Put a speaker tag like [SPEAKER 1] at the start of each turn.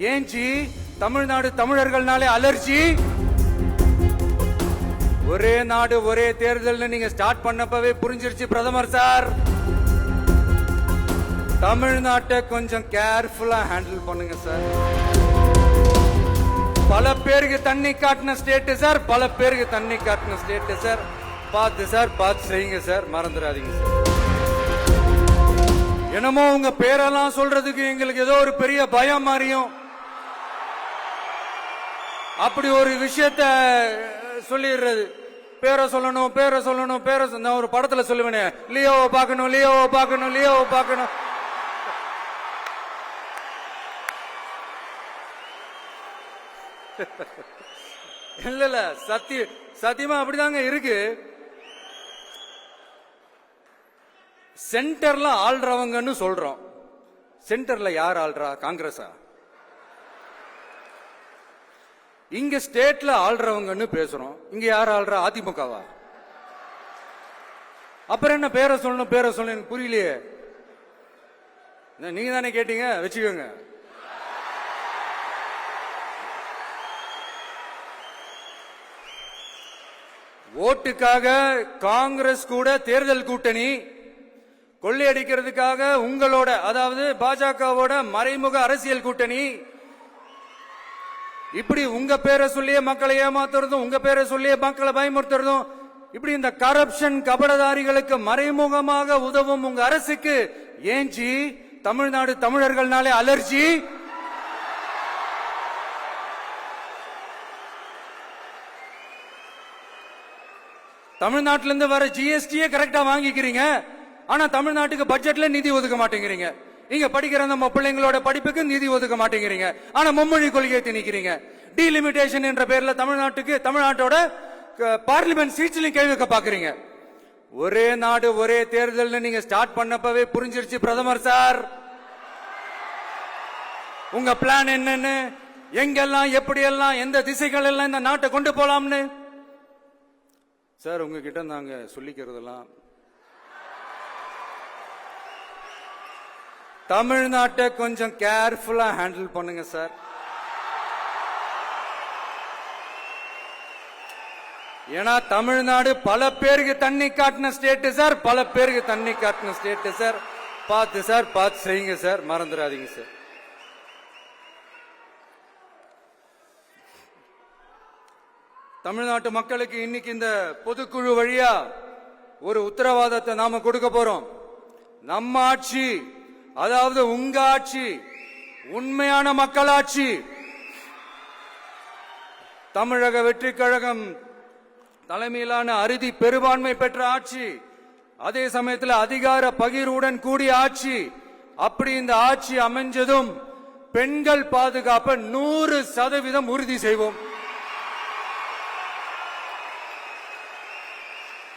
[SPEAKER 1] ஏஞ்சி தமிழ்நாடு தமிழர்கள்னாலே அலர்ஜி. ஒரே நாடு ஒரே தேர்தல் நீங்க ஸ்டார்ட் பண்ணப்பவே புரிஞ்சிருச்சு பிரதமர் சார். தமிழ்நாட்டை கொஞ்சம் கேர்ஃபுல்லா ஹேண்டில் பண்ணுங்க சார். பல பேருக்கு தண்ணி காட்டின ஸ்டேட் சார், பல பேருக்கு தண்ணி காட்டின ஸ்டேட் சார். பார்த்து சார், பார்த்து செய்யுங்க சார், மறந்துடாதீங்க சார். என்னமோ உங்க பேரெல்லாம் சொல்றதுக்கு எங்களுக்கு ஏதோ ஒரு பெரிய பயம் மாறியும் அப்படி ஒரு விஷயத்த சொல்லிடுறது. பேரை சொல்லணும், பேரை சொல்லணும், பேரை நான் ஒரு படத்துல சொல்லுவேனே, லியோவை பார்க்கணும், லியோவை பார்க்கணும், லியோவை பார்க்கணும். இல்ல இல்ல, சத்தியமா அப்படிதாங்க இருக்கு. சென்டர்ல ஆள்றவங்கன்னு சொல்றோம். சென்டர்ல யார் ஆள்றா? காங்கிரஸா? இங்க ஸ்டேட்ல ஆள்றவங்கன்னு பேசுறோம். இங்க யார் ஆள்றா? அதிமுகவா? அப்புறம் என்ன பேரை சொல்லணும், பேரை சொல்லணும்? எனக்கு புரியலையே. நீங்க தானே கேட்டீங்க, வச்சுக்கோங்க. ஓட்டுக்காக காங்கிரஸ் கூட தேர்தல் கூட்டணி, கொள்ளையடிக்கிறதுக்காக உங்களோட, அதாவது பாஜகவோட மறைமுக அரசியல் கூட்டணி. இப்படி உங்க பேரை சொல்லியே மக்களை ஏமாத்துறதும், உங்க பேரை சொல்லியே மக்களை பயமுறுத்துறதும், இப்படி இந்த கரப்ஷன் கபடதாரிகளுக்கு மறைமுகமாக உதவும் உங்க அரசுக்கு ஏஞ்சி தமிழ்நாடு தமிழர்கள்னாலே அலர்ஜி. தமிழ்நாட்டிலிருந்து வர ஜிஎஸ்டியே கரெக்டா வாங்கிக்கிறீங்க. ஆனா தமிழ்நாட்டுக்கு பட்ஜெட்ல நிதி ஒதுக்க மாட்டேங்கிறீங்க. இங்க படிக்கிற நம்ம பிள்ளைங்களோட படிப்புக்கு நிதி ஒதுக்க மாட்டேங்கிறீங்க. ஆனா மும்மொழி கொள்கையை திணிக்கிறீங்க. டீலிமிட்டேஷன் என்ற பேர்ல தமிழ்நாட்டோட பார்லிமெண்ட் சீட்ஸ்லயும் கை வைக்க பாக்குறீங்க. ஒரே நாடு ஒரே தேர்தல் நீங்க ஸ்டார்ட் பண்ணப்பவே புரிஞ்சிருச்சு பிரதமர் சார். உங்க பிளான் என்னன்னு, எங்கெல்லாம் எப்படியெல்லாம் எந்த திசைகள் எல்லாம் இந்த நாட்டை கொண்டு போலாம்னு. சார் உங்ககிட்ட நாங்க சொல்லிக்கிறதெல்லாம், தமிழ்நாட்டை கொஞ்சம் கேர்ஃபுல்லா ஹேண்டில் பண்ணுங்க சார். ஏன்னா தமிழ்நாடு பல பேருக்கு தண்ணி காட்டின ஸ்டேட் சார், பல பேருக்கு தண்ணி காட்டின ஸ்டேட் சார். பார்த்து சார், பார்த்து செய்யுங்க சார், மறந்துடாதீங்க சார். தமிழ்நாட்டு மக்களுக்கு இன்னைக்கு இந்த பொதுக்குழு வழியா ஒரு உத்தரவாதத்தை நாம கொடுக்க போறோம். நம்ம ஆட்சி, அதாவது உங்க ஆட்சி, உண்மையான மக்களாட்சி. தமிழக வெற்றி கழகம் தலைமையிலான அறுதி பெரும்பான்மை பெற்ற ஆட்சி, அதே சமயத்தில் அதிகார பகிர்வுடன் கூடிய ஆட்சி. அப்படி இந்த ஆட்சி அமைஞ்சதும் பெண்கள் பாதுகாப்பை 100% உறுதி செய்வோம்.